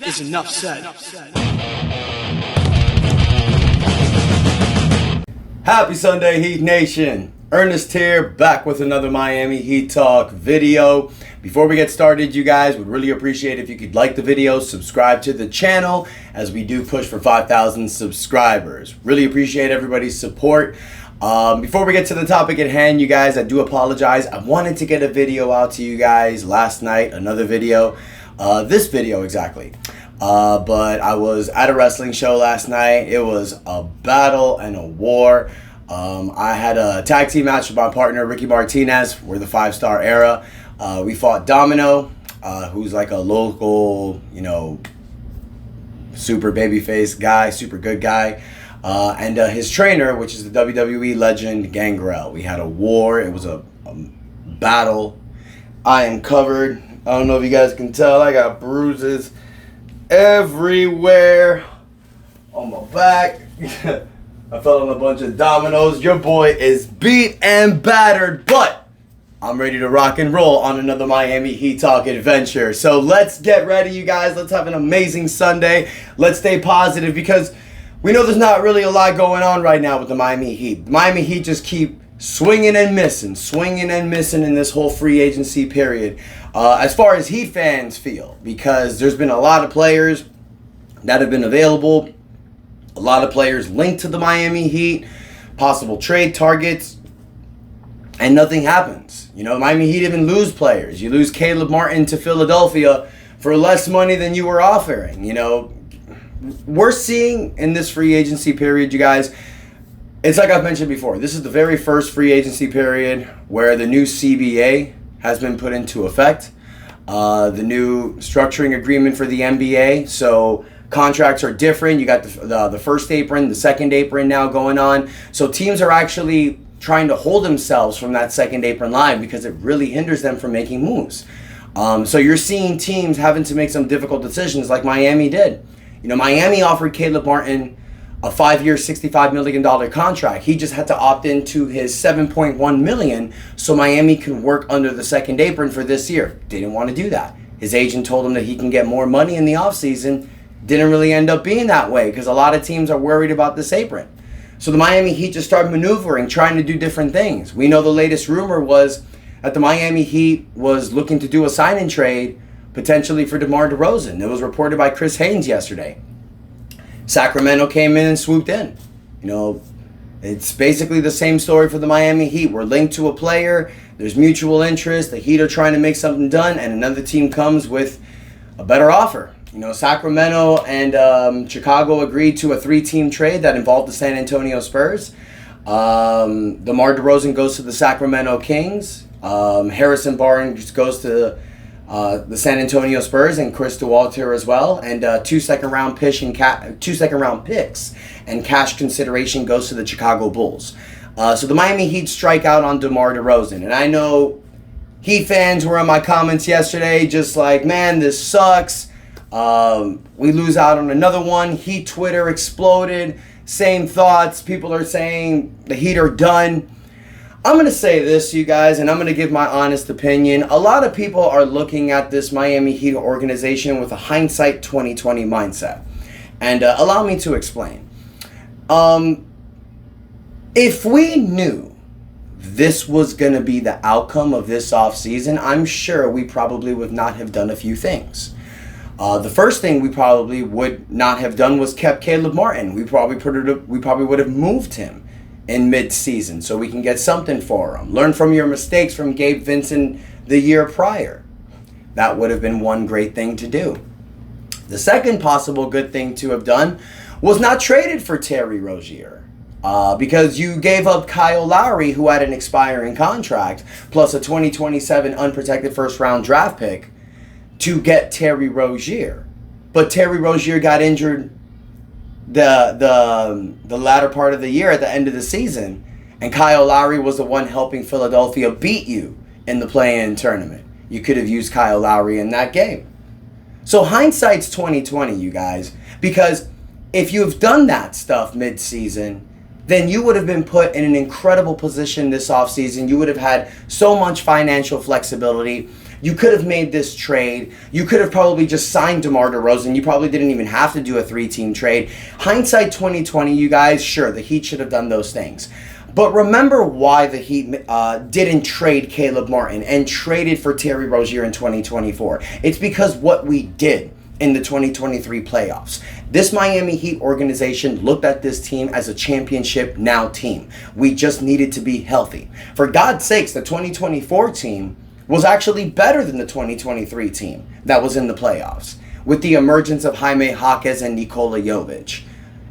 is enough said. Happy Sunday, Heat Nation. Ernest here, back with another Miami Heat Talk video. Before we get started, you guys would really appreciate if you could like the video, subscribe to the channel, as we do push for 5,000 subscribers. Really appreciate everybody's support. Before we get to the topic at hand, you guys, I do apologize. I wanted to get a video out to you guys last night, another video, this video exactly. But I was at a wrestling show last night. It was a battle and a war. I had a tag team match with my partner, Ricky Martinez. We're the 5-star era. We fought Domino, who's like a local, super babyface guy, super good guy. And his trainer, which is the WWE legend, Gangrel. We had a war. It was a battle. I am covered. I don't know if you guys can tell. I got bruises everywhere on my back. I fell on a bunch of dominoes. Your boy is beat and battered, but I'm ready to rock and roll on another Miami Heat Talk adventure. So let's get ready, you guys. Let's have an amazing Sunday. Let's stay positive because we know there's not really a lot going on right now with the Miami Heat. The Miami Heat just keep swinging and missing in this whole free agency period. As far as Heat fans feel, because there's been a lot of players that have been available, a lot of players linked to the Miami Heat, possible trade targets, and nothing happens. Miami Heat even lose players. You lose Caleb Martin to Philadelphia for less money than you were offering. We're seeing in this free agency period, you guys, it's like I've mentioned before. This is the very first free agency period where the new CBA has been put into effect. The new structuring agreement for the NBA. So contracts are different. You got the first apron, the second apron now going on. So teams are actually trying to hold themselves from that second apron line because it really hinders them from making moves. So you're seeing teams having to make some difficult decisions like Miami did. Miami offered Caleb Martin a 5-year, $65 million contract. He just had to opt into his $7.1 million so Miami can work under the second apron for this year. Didn't want to do that. His agent told him that he can get more money in the offseason. Didn't really end up being that way because a lot of teams are worried about this apron. So the Miami Heat just started maneuvering, trying to do different things. We know the latest rumor was that the Miami Heat was looking to do a sign-and trade potentially for DeMar DeRozan. It was reported by Chris Haynes yesterday. Sacramento came in and swooped in. It's basically the same story for the Miami Heat. We're linked to a player. There's mutual interest. The Heat are trying to make something done, and another team comes with a better offer. Sacramento and Chicago agreed to a 3-team trade that involved the San Antonio Spurs. DeMar DeRozan goes to the Sacramento Kings. Harrison Barnes goes to the San Antonio Spurs, and Chris DeWalter as well, and 2 second-round picks and cash consideration goes to the Chicago Bulls. So the Miami Heat strike out on DeMar DeRozan, and I know Heat fans were in my comments yesterday just like, man, this sucks. We lose out on another one. Heat Twitter exploded. Same thoughts. People are saying the Heat are done. I'm going to say this, you guys, and I'm going to give my honest opinion. A lot of people are looking at this Miami Heat organization with a hindsight 2020 mindset. And allow me to explain. If we knew this was going to be the outcome of this offseason, I'm sure we probably would not have done a few things. The first thing we probably would not have done was kept Caleb Martin. We probably would have moved him in mid-season so we can get something for him. Learn from your mistakes from Gabe Vincent the year prior. That would have been one great thing to do. The second possible good thing to have done was not traded for Terry Rozier. Because you gave up Kyle Lowry, who had an expiring contract, plus a 2027 unprotected first-round draft pick, to get Terry Rozier. But Terry Rozier got injured the latter part of the year at the end of the season, and Kyle Lowry was the one helping Philadelphia beat you in the play-in tournament. You could have used Kyle Lowry in that game. So hindsight's 2020, you guys, because if you've done that stuff mid-season, then you would have been put in an incredible position this offseason. You would have had so much financial flexibility. You could have made this trade. You could have probably just signed DeMar DeRozan. You probably didn't even have to do a 3-team trade. Hindsight 2020, you guys, sure, the Heat should have done those things. But remember why the Heat didn't trade Caleb Martin and traded for Terry Rozier in 2024. It's because what we did in the 2023 playoffs. This Miami Heat organization looked at this team as a championship now team. We just needed to be healthy. For God's sakes, the 2024 team was actually better than the 2023 team that was in the playoffs, with the emergence of Jaime Jaquez and Nikola Jovic.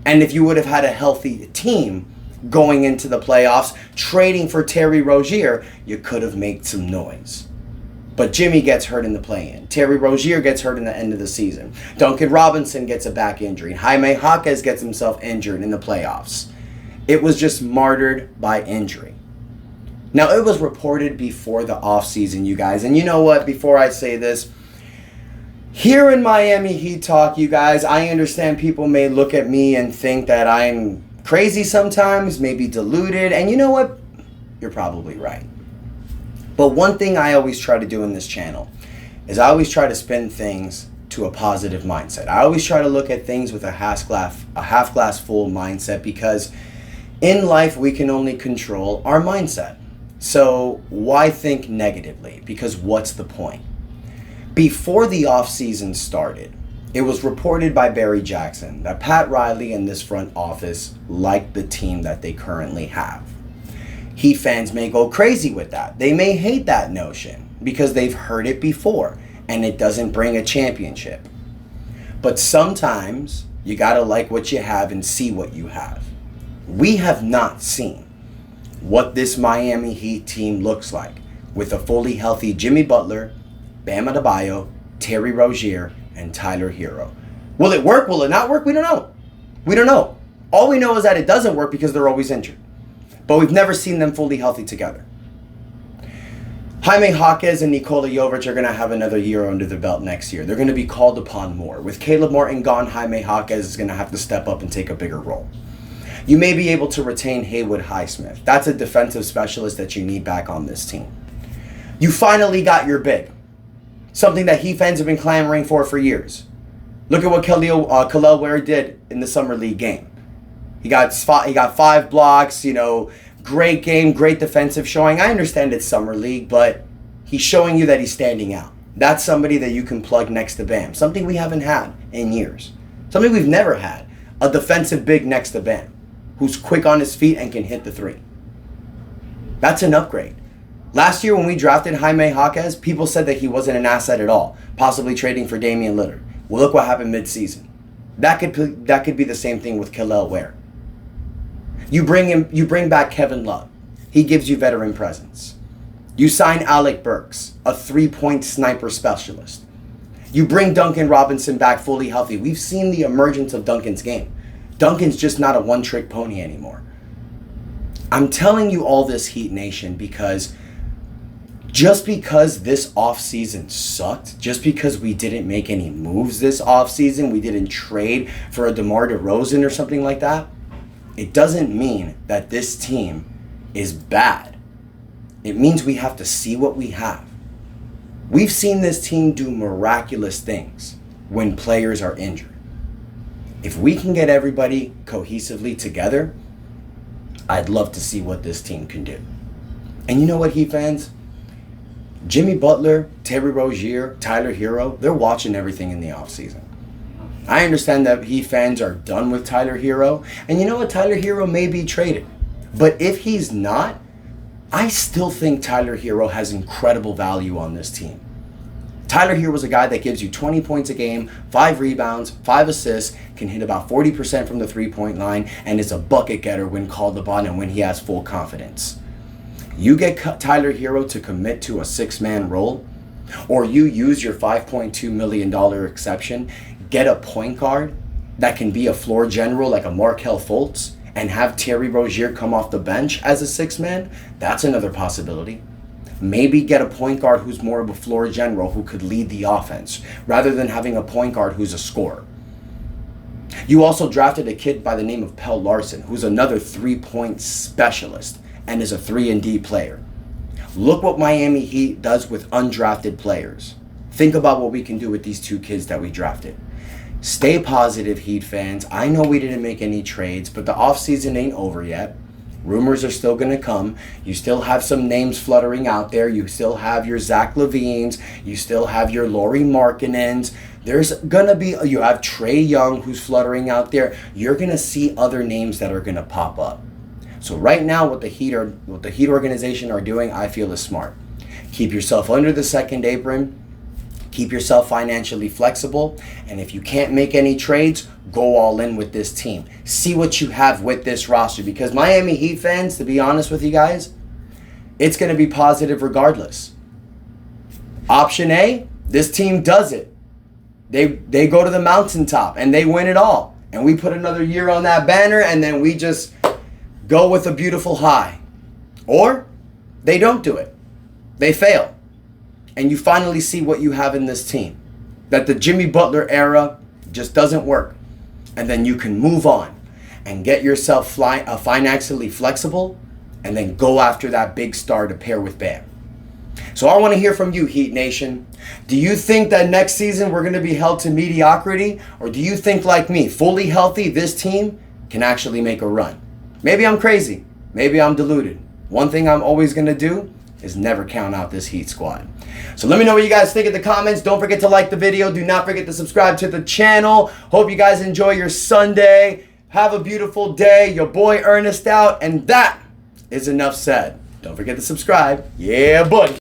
And if you would have had a healthy team going into the playoffs, trading for Terry Rozier, you could have made some noise. But Jimmy gets hurt in the play-in. Terry Rozier gets hurt in the end of the season. Duncan Robinson gets a back injury. Jaime Jaquez gets himself injured in the playoffs. It was just martyred by injury. Now, it was reported before the offseason, you guys. And you know what? Before I say this, here in Miami Heat Talk, you guys, I understand people may look at me and think that I'm crazy sometimes, maybe deluded. And you know what? You're probably right. But one thing I always try to do in this channel is I always try to spin things to a positive mindset. I always try to look at things with a half glass full mindset, because in life we can only control our mindset. So why think negatively? Because what's the point? Before the offseason started, it was reported by Barry Jackson that Pat Riley and this front office liked the team that they currently have. Heat fans may go crazy with that. They may hate that notion because they've heard it before and it doesn't bring a championship. But sometimes you gotta like what you have and see what you have. We have not seen what this Miami Heat team looks like with a fully healthy Jimmy Butler, Bam Adebayo, Terry Rozier, and Tyler Hero. Will it work? Will it not work? We don't know. We don't know. All we know is that it doesn't work because they're always injured. But we've never seen them fully healthy together. Jaime Jaquez and Nikola Jovic are going to have another year under their belt next year. They're going to be called upon more. With Caleb Martin gone, Jaime Jaquez is going to have to step up and take a bigger role. You may be able to retain Haywood Highsmith. That's a defensive specialist that you need back on this team. You finally got your big. Something that Heat fans have been clamoring for years. Look at what Kel'el Ware did in the Summer League game. He got 5 blocks, great game, great defensive showing. I understand it's Summer League, but he's showing you that he's standing out. That's somebody that you can plug next to Bam. Something we haven't had in years. Something we've never had. A defensive big next to Bam, who's quick on his feet and can hit the three. That's an upgrade. Last year when we drafted Jaime Jaquez, people said that he wasn't an asset at all, possibly trading for Damian Lillard. Well, look what happened mid-season. That could be the same thing with Kel'el Ware. You bring back Kevin Love. He gives you veteran presence. You sign Alec Burks, a 3-point sniper specialist. You bring Duncan Robinson back fully healthy. We've seen the emergence of Duncan's game. Duncan's just not a one-trick pony anymore. I'm telling you all this, Heat Nation, because just because this offseason sucked, just because we didn't make any moves this offseason, we didn't trade for a DeMar DeRozan or something like that, it doesn't mean that this team is bad. It means we have to see what we have. We've seen this team do miraculous things when players are injured. If we can get everybody cohesively together, I'd love to see what this team can do. And you know what, Heat fans? Jimmy Butler, Terry Rozier, Tyler Hero, they're watching everything in the offseason. I understand that Heat fans are done with Tyler Hero. And you know what? Tyler Hero may be traded. But if he's not, I still think Tyler Hero has incredible value on this team. Tyler Hero is a guy that gives you 20 points a game, 5 rebounds, 5 assists, can hit about 40% from the three-point line, and is a bucket getter when called upon and when he has full confidence. You get Tyler Hero to commit to a 6-man role, or you use your $5.2 million exception, get a point guard that can be a floor general like a Markelle Fultz, and have Terry Rozier come off the bench as a 6-man, that's another possibility. Maybe get a point guard who's more of a floor general who could lead the offense, rather than having a point guard who's a scorer. You also drafted a kid by the name of Pelle Larsson, who's another 3-point specialist and is a 3-and-D player. Look what Miami Heat does with undrafted players. Think about what we can do with these 2 kids that we drafted. Stay positive, Heat fans. I know we didn't make any trades, but the offseason ain't over yet. Rumors are still going to come. You still have some names fluttering out there. You still have your Zach LaVines. You still have your Lauri Markkanens. There's going to be, you have Trae Young who's fluttering out there. You're going to see other names that are going to pop up. So right now what the Heat organization are doing, I feel is smart. Keep yourself under the second apron. Keep yourself financially flexible. And if you can't make any trades, go all in with this team. See what you have with this roster. Because Miami Heat fans, to be honest with you guys, it's going to be positive regardless. Option A, this team does it. They go to the mountaintop and they win it all. And we put another year on that banner and then we just go with a beautiful high. Or they don't do it. They fail. And you finally see what you have in this team. That the Jimmy Butler era just doesn't work. And then you can move on and get yourself financially flexible and then go after that big star to pair with Bam. So I want to hear from you, Heat Nation. Do you think that next season we're going to be held to mediocrity? Or do you think, like me, fully healthy, this team can actually make a run? Maybe I'm crazy. Maybe I'm deluded. One thing I'm always going to do is never count out this Heat squad. So let me know what you guys think in the comments. Don't forget to like the video. Do not forget to subscribe to the channel. Hope you guys enjoy your Sunday. Have a beautiful day. Your boy Ernest out. And that is enough said. Don't forget to subscribe. Yeah, buddy.